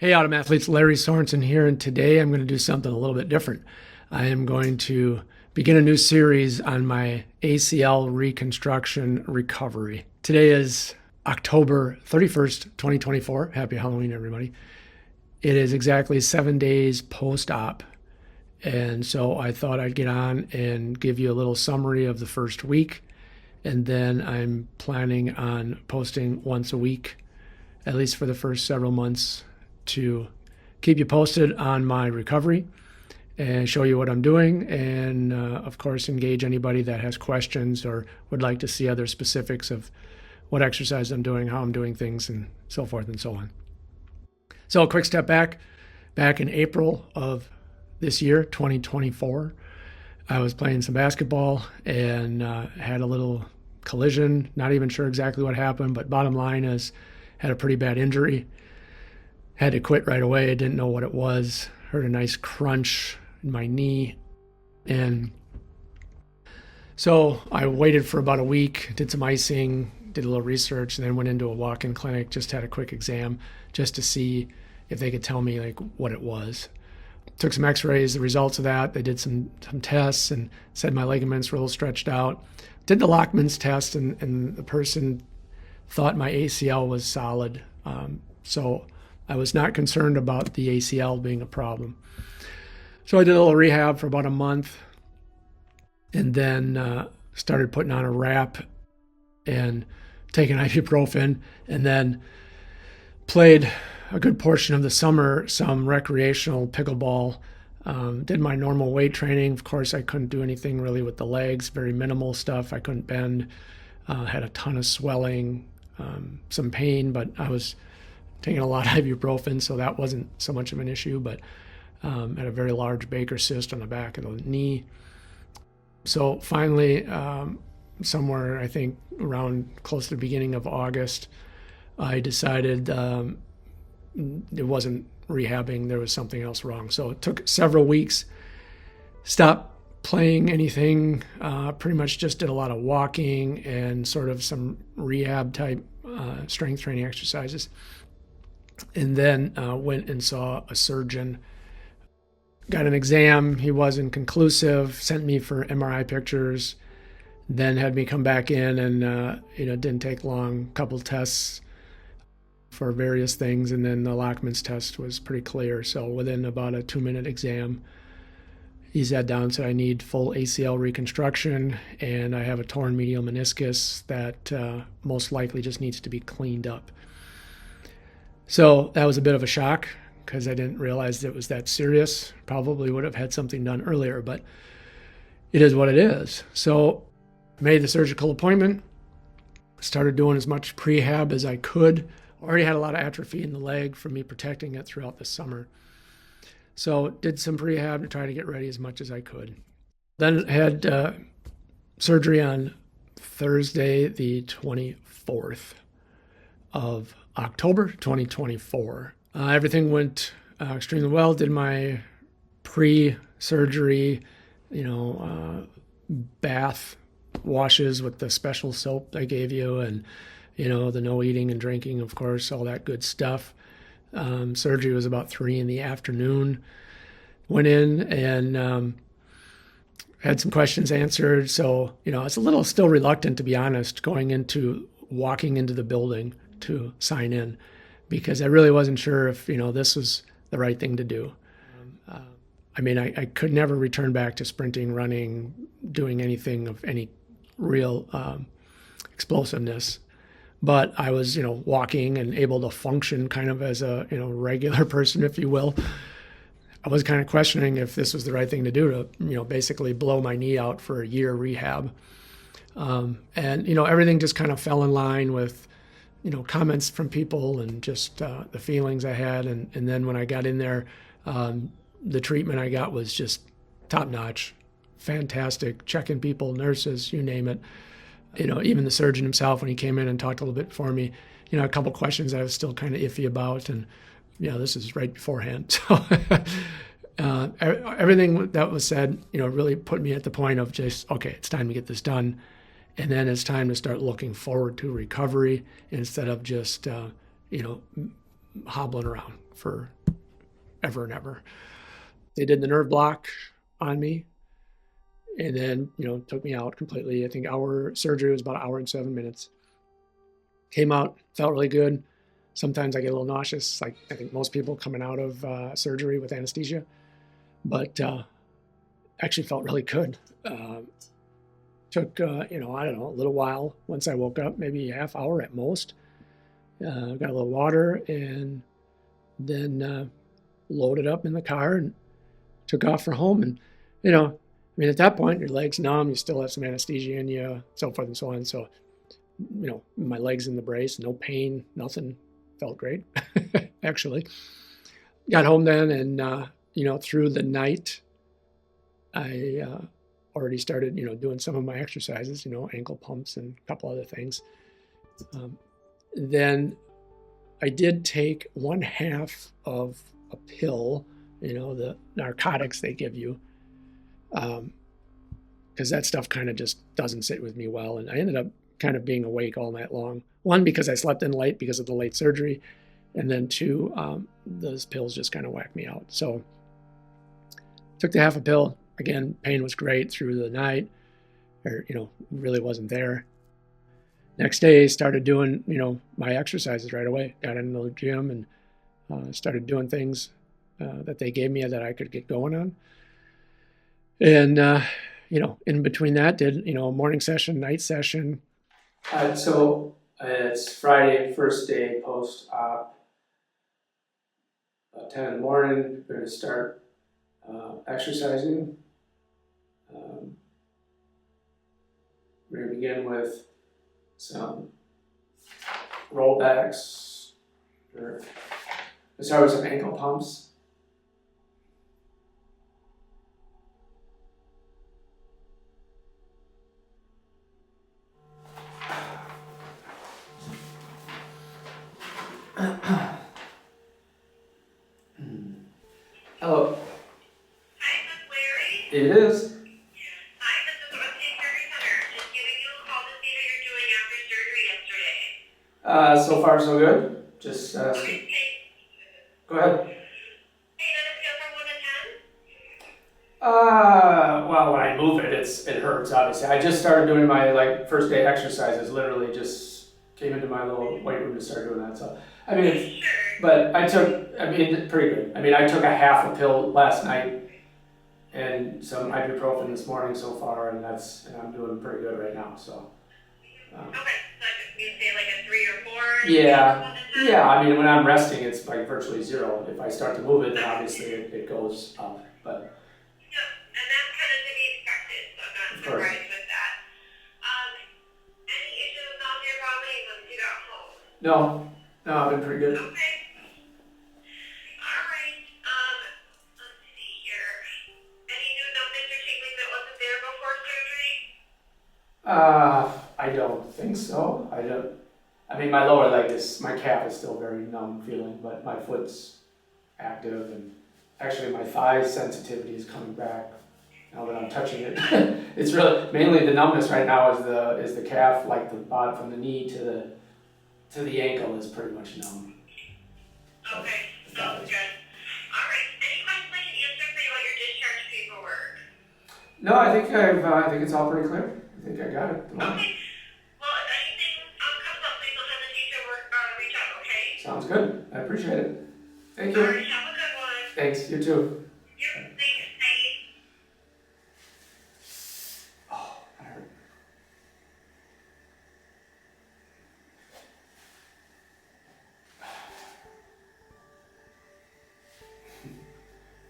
Hey, Autumn Athletes, Larry Sorensen here, and today I'm going to do something a little bit different. I am going to begin a new series on my ACL reconstruction recovery. Today is October 31st, 2024. Happy Halloween, everybody. It is exactly 7 days post-op, and so I thought I'd get on and give you a little summary of the first week, and then I'm planning on posting once a week, at least for the first several months, to keep you posted on my recovery and show you what I'm doing, and of course engage anybody that has questions or would like to see other specifics of what exercise I'm doing, how I'm doing things, and so forth and so on. So a quick step back in April of this year, 2024, I was playing some basketball and had a little collision. Not even sure exactly what happened, but bottom line is had a pretty bad injury. Had to quit right away. I didn't know what it was. Heard a nice crunch in my knee. And so I waited for about a week, did some icing, did a little research, and then went into a walk-in clinic, just had a quick exam just to see if they could tell me like what it was. Took some x-rays, the results of that. They did some tests and said my ligaments were a little stretched out. Did the Lockman's test, and the person thought my ACL was solid. So I was not concerned about the ACL being a problem. So I did a little rehab for about a month and then started putting on a wrap and taking ibuprofen, and then played a good portion of the summer some recreational pickleball. Did my normal weight training. Of course, I couldn't do anything really with the legs, very minimal stuff. I couldn't bend, had a ton of swelling, some pain, but I was taking a lot of ibuprofen, so that wasn't so much of an issue, but had a very large Baker cyst on the back of the knee. So finally, somewhere I think around close to the beginning of August, I decided it wasn't rehabbing, there was something else wrong. So it took several weeks, stopped playing anything, pretty much just did a lot of walking and sort of some rehab type strength training exercises. And then went and saw a surgeon, got an exam. He wasn't conclusive, sent me for MRI pictures, then had me come back in, and it didn't take long, couple tests for various things, and then the Lockman's test was pretty clear. So within about a 2-minute exam, he sat down and said, I need full ACL reconstruction, and I have a torn medial meniscus that most likely just needs to be cleaned up. So that was a bit of a shock because I didn't realize it was that serious. Probably would have had something done earlier, but it is what it is. So I made the surgical appointment, started doing as much prehab as I could. Already had a lot of atrophy in the leg from me protecting it throughout the summer. So did some prehab to try to get ready as much as I could. Then had surgery on Thursday, the 24th of October 2024. Everything went extremely well. Did my pre-surgery, bath washes with the special soap they gave you, and the no eating and drinking, of course, all that good stuff. Surgery was about 3 p.m. Went in and had some questions answered. So, it's a little still reluctant, to be honest, walking into the building to sign in, because I really wasn't sure if, this was the right thing to do. I could never return back to sprinting, running, doing anything of any real explosiveness. But I was, walking and able to function kind of as a, regular person, if you will. I was kind of questioning if this was the right thing to do to, basically blow my knee out for a year rehab. And, everything just kind of fell in line with, comments from people and just the feelings I had. And then when I got in there, the treatment I got was just top notch, fantastic, checking people, nurses, you name it. Even the surgeon himself, when he came in and talked a little bit for me, a couple questions I was still kind of iffy about. And, this is right beforehand. So everything that was said, really put me at the point of just, okay, it's time to get this done. And then it's time to start looking forward to recovery instead of just, hobbling around for ever and ever. They did the nerve block on me, and then took me out completely. I think our surgery was about an hour and 7 minutes. Came out, felt really good. Sometimes I get a little nauseous, like I think most people coming out of surgery with anesthesia, but actually felt really good. Took I don't know, a little while once I woke up, maybe a half hour at most. Got a little water and then loaded up in the car and took off for home. And at that point your legs numb, you still have some anesthesia in you, so forth and so on. So my legs in the brace, no pain, nothing. Felt great. Actually got home then, and through the night I already started doing some of my exercises, ankle pumps and a couple other things. Then I did take 1/2 of a pill, the narcotics they give you, because that stuff kind of just doesn't sit with me well. And I ended up kind of being awake all night long. One, because I slept in late because of the late surgery. And then two, those pills just kind of whacked me out. So took the half a pill. Again, pain was great through the night, or, really wasn't there. Next day, started doing, my exercises right away. Got into the gym and started doing things that they gave me that I could get going on. And, in between that, did, morning session, night session. So it's Friday, first day post-op. About 10 in the morning, we're going to start exercising. We're going to begin with some rollbacks. Let's start with some ankle pumps. Hello. Hi, this is Larry. It is. Hi, this is Upstate Surgery Center. Just giving you a call to see how you're doing after surgery yesterday. So far, so good. Just Okay. go ahead. Hey, on a scale from 1 to 10? Well, when I move it, it hurts. Obviously, I just started doing my first day exercises. Literally, just came into my little weight room to start doing that. So, I mean, Sure. but pretty good. I took a half a pill last night and some ibuprofen this morning so far, and I'm doing pretty good right now. So. Okay, so you'd say like a 3 or 4? Yeah. Yeah. When I'm resting, it's like virtually zero. If I start to move it, then obviously it goes up. But. Yep, and that's kind of to be expected, so I'm not surprised with that. Any issues with nausea or vomiting once you got home? No, I've been pretty good. Okay. All right. Let's see here. Any new numbness or tingling that wasn't there before surgery? I don't think so. My lower leg my calf is still very numb feeling, but my foot's active, and actually my thigh sensitivity is coming back now that I'm touching it. It's really, mainly the numbness right now is the calf, like the bottom from the knee to the ankle is pretty much numb. Okay, sounds good. All right. Any questions I can answer for you on your discharge paperwork? No, I think it's all pretty clear. I think I got it. Okay. Well, if anything comes up, please don't hesitate to reach out, okay? Sounds good. I appreciate it. Thank you. All right, have a good one. Thanks. You too. Yep, thanks. Bye. Oh, that hurt.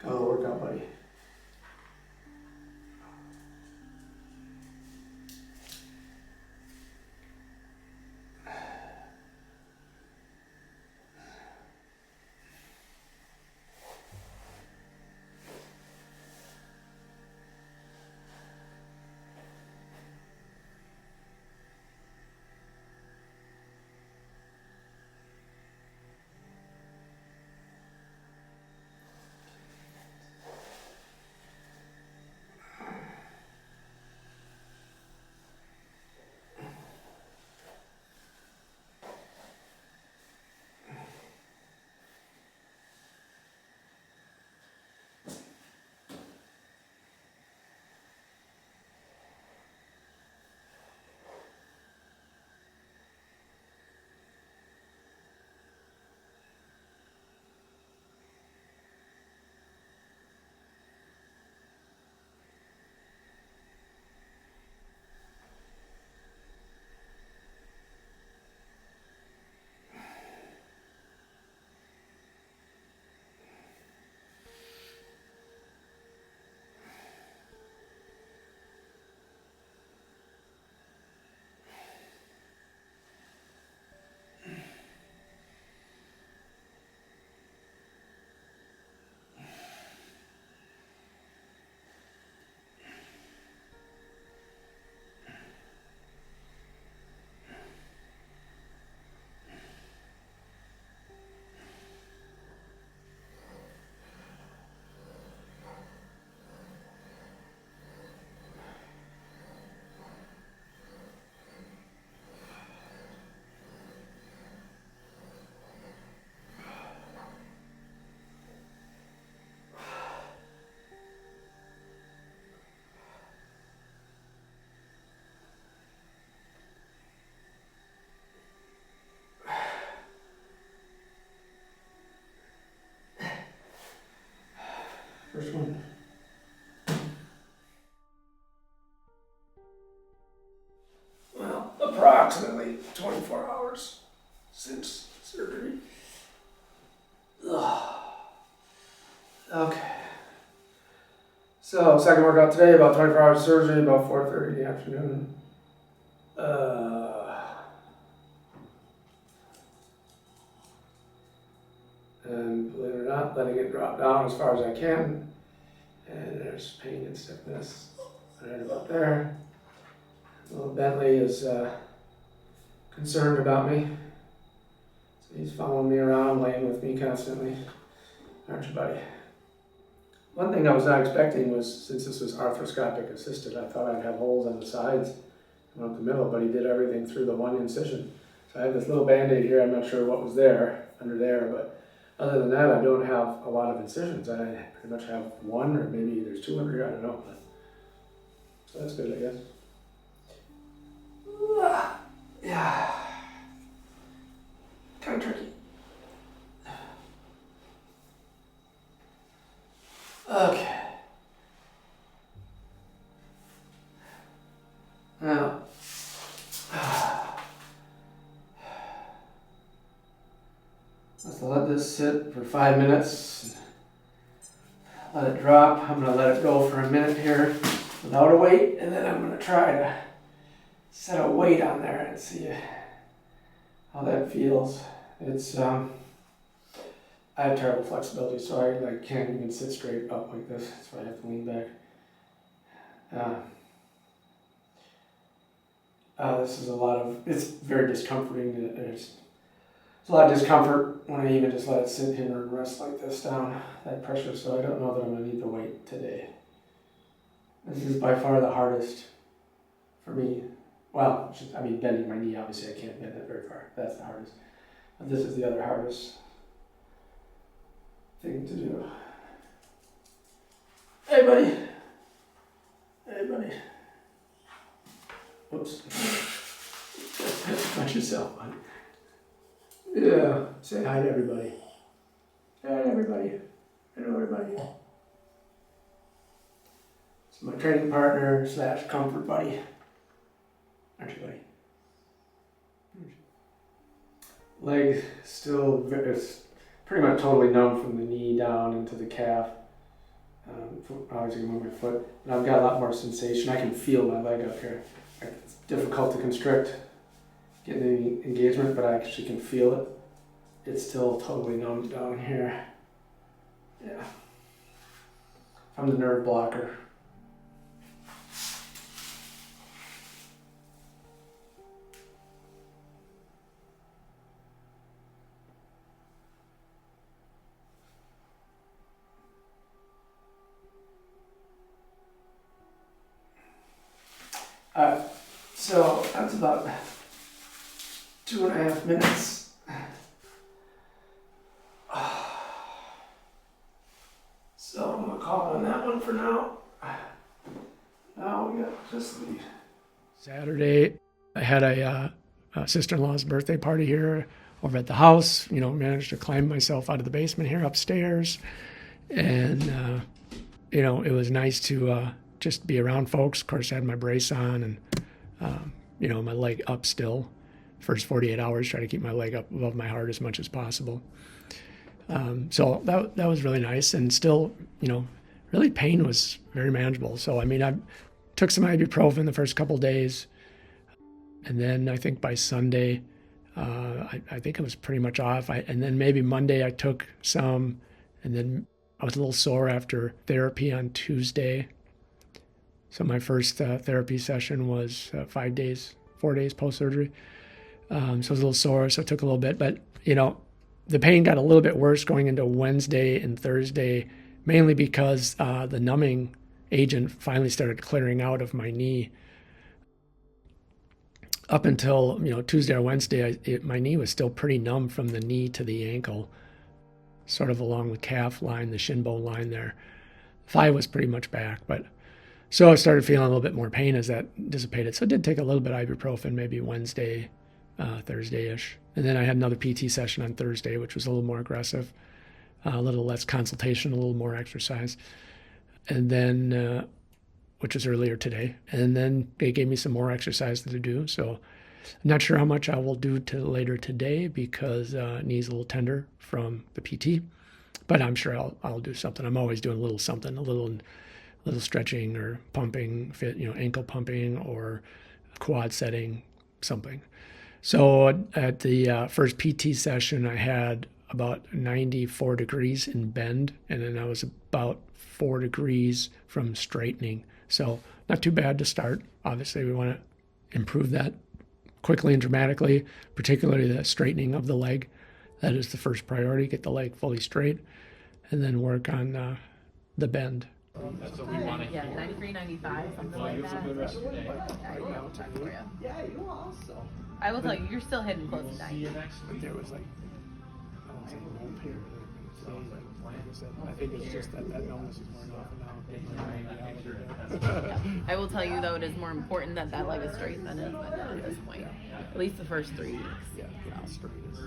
Got a little workout, buddy. First one. Well, approximately 24 hours since surgery. Ugh. Okay. So, second workout today, about 24 hours of surgery, about 4:30 in the afternoon. And believe it or not, letting it drop down as far as I can. And there's pain and stiffness right about there. Little Bentley is concerned about me. So he's following me around, laying with me constantly. Aren't you, buddy? One thing I was not expecting was, since this was arthroscopic assisted, I thought I'd have holes on the sides and up the middle, but he did everything through the one incision. So I have this little Band-Aid here. I'm not sure what was there, under there, but other than that, I don't have a lot of incisions. I pretty much have one, or maybe there's two under here, I don't know. So that's good, I guess. Yeah. Kind of tricky. Okay. Now, let's let this sit for 5 minutes. Let it drop. I'm going to let it go for a minute here without a weight, and then I'm going to try to set a weight on there and see how that feels. It's I have terrible flexibility, so I can't even sit straight up like this. That's why I have to lean back. This is it's very discomforting. There's a lot of discomfort when I even just let it sit here and rest like this down, that pressure, so I don't know that I'm going to need the weight today. This is by far the hardest for me. Well, bending my knee, obviously I can't bend it very far. That's the hardest. But this is the other hardest thing to do. Hey, buddy. Hey, buddy. Whoops. Watch yourself, buddy. Yeah. Say hi to everybody. Hi, everybody. Hello, everybody. It's my training partner / comfort buddy. Aren't you, buddy? Leg still, it's pretty much totally numb from the knee down into the calf. Obviously, move my foot, and I've got a lot more sensation. I can feel my leg up here. It's difficult to constrict, getting any engagement, but I actually can feel it. It's still totally numb down here. Yeah. I'm the nerve blocker. So that's about 2.5 minutes. So I'm gonna call on that one for now. Now we got just the Saturday. I had a sister-in-law's birthday party here over at the house. Managed to climb myself out of the basement here upstairs, and it was nice to just be around folks. Of course, I had my brace on and, my leg up still. First 48 hours, try to keep my leg up above my heart as much as possible. So that was really nice. And still, really pain was very manageable. So, I took some ibuprofen the first couple days. And then I think by Sunday, I think it was pretty much off. And then maybe Monday I took some, and then I was a little sore after therapy on Tuesday. So my first therapy session was 4 days post-surgery. So I was a little sore, so it took a little bit. But, the pain got a little bit worse going into Wednesday and Thursday, mainly because the numbing agent finally started clearing out of my knee. Up until, Tuesday or Wednesday, my knee was still pretty numb from the knee to the ankle, sort of along the calf line, the shin bone line there. Thigh was pretty much back, but so I started feeling a little bit more pain as that dissipated. So I did take a little bit of ibuprofen, maybe Wednesday, Thursday-ish. And then I had another PT session on Thursday, which was a little more aggressive. a little less consultation, a little more exercise. And then, which was earlier today. And then they gave me some more exercise to do. So I'm not sure how much I will do later today because knee's a little tender from the PT. But I'm sure I'll do something. I'm always doing a little something, a little stretching or pumping, ankle pumping or quad setting, something. So at the first PT session, I had about 94 degrees in bend, and then I was about 4 degrees from straightening. So not too bad to start. Obviously, we want to improve that quickly and dramatically, particularly the straightening of the leg. That is the first priority, get the leg fully straight, and then work on the bend. That's what we want to hear. 93, 95, something like that. Good rest of the day. I will check for you. Yeah, you also. I will tell you, you're still hitting close to See 90. you next week. There was like, I don't think a whole period. I think it's just that illness is wearing off now. I will tell you, though, it is more important that that leg is straight than it is at this point. At least the first 3 weeks. Yeah, straight is.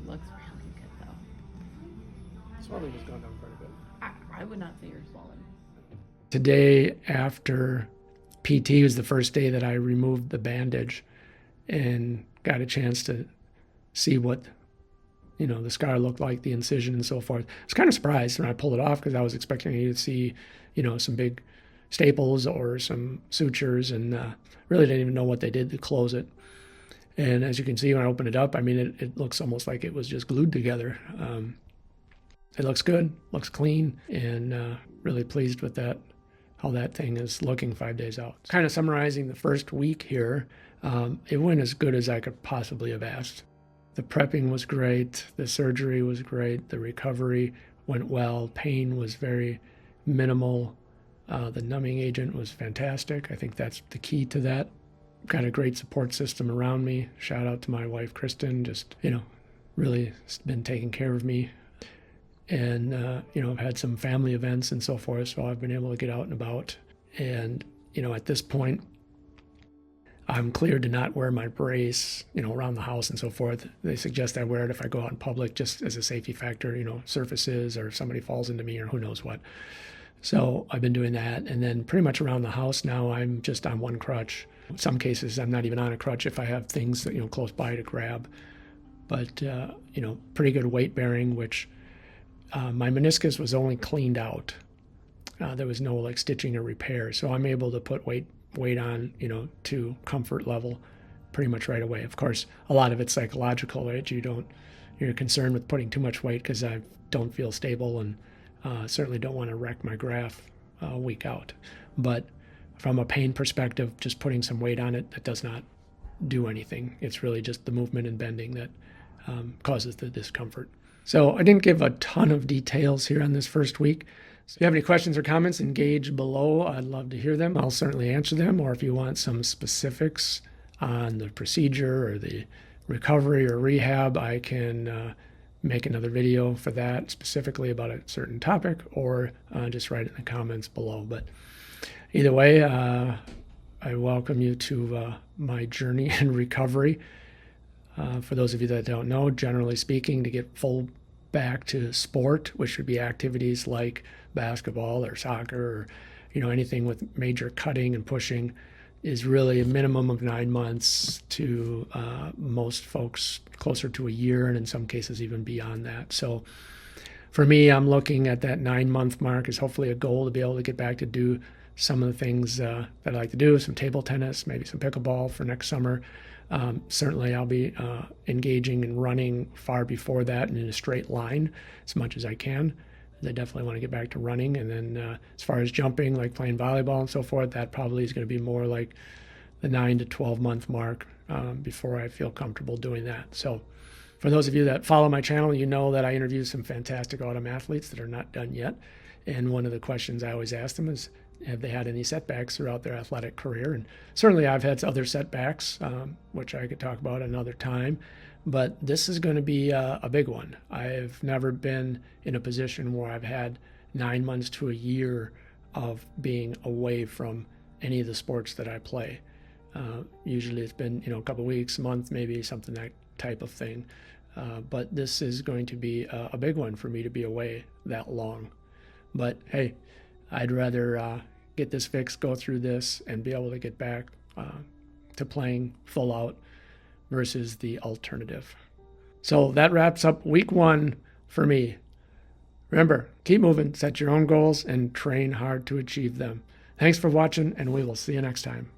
Looks really good, though. Swelling has gone down quite a bit. I would not say you're swollen. Today, after PT, was the first day that I removed the bandage and got a chance to see what, the scar looked like, the incision and so forth. I was kind of surprised when I pulled it off because I was expecting to see, some big staples or some sutures, and really didn't even know what they did to close it. And as you can see, when I open it up, it looks almost like it was just glued together. It looks good, looks clean, and really pleased with that, how that thing is looking 5 days out. Kind of summarizing the first week here, it went as good as I could possibly have asked. The prepping was great, the surgery was great, the recovery went well, pain was very minimal, the numbing agent was fantastic. I think that's the key to that. Got a great support system around me. Shout out to my wife, Kristen, just, really been taking care of me. And, I've had some family events and so forth, so I've been able to get out and about. And, at this point, I'm cleared to not wear my brace, around the house and so forth. They suggest I wear it if I go out in public just as a safety factor, surfaces or if somebody falls into me or who knows what. So I've been doing that. And then pretty much around the house now, I'm just on one crutch. In some cases, I'm not even on a crutch if I have things that, close by to grab. But, pretty good weight bearing, which my meniscus was only cleaned out. There was no stitching or repair. So I'm able to put weight on, to comfort level pretty much right away. Of course, a lot of it's psychological, right? You're concerned with putting too much weight because I don't feel stable and certainly don't want to wreck my graph week out. But from a pain perspective, just putting some weight on it, that does not do anything. It's really just the movement and bending that causes the discomfort. So I didn't give a ton of details here on this first week. So if you have any questions or comments, engage below. I'd love to hear them. I'll certainly answer them. Or if you want some specifics on the procedure or the recovery or rehab, I can make another video for that specifically about a certain topic, or just write it in the comments below. But either way, I welcome you to my journey in recovery. For those of you that don't know, generally speaking, to get full back to sport, which would be activities like basketball or soccer or anything with major cutting and pushing, is really a minimum of 9 months to most folks closer to a year, and in some cases even beyond that. So for me, I'm looking at that 9-month mark as hopefully a goal to be able to get back to do some of the things that I like to do, some table tennis, maybe some pickleball for next summer. Certainly I'll be engaging and running far before that and in a straight line as much as I can. I definitely want to get back to running. And then as far as jumping, like playing volleyball and so forth, that probably is going to be more like the 9 to 12 month mark before I feel comfortable doing that. So for those of you that follow my channel, you know that I interview some fantastic autumn athletes that are not done yet. And one of the questions I always ask them is, have they had any setbacks throughout their athletic career? And certainly I've had other setbacks, which I could talk about another time. But this is going to be a big one. I've never been in a position where I've had 9 months to a year of being away from any of the sports that I play. Usually it's been, a couple weeks, month, maybe something, that type of thing. But this is going to be a big one for me to be away that long. But hey, I'd rather get this fixed, go through this, and be able to get back to playing full out versus the alternative. So that wraps up week 1 for me. Remember, keep moving, set your own goals, and train hard to achieve them. Thanks for watching, and we will see you next time.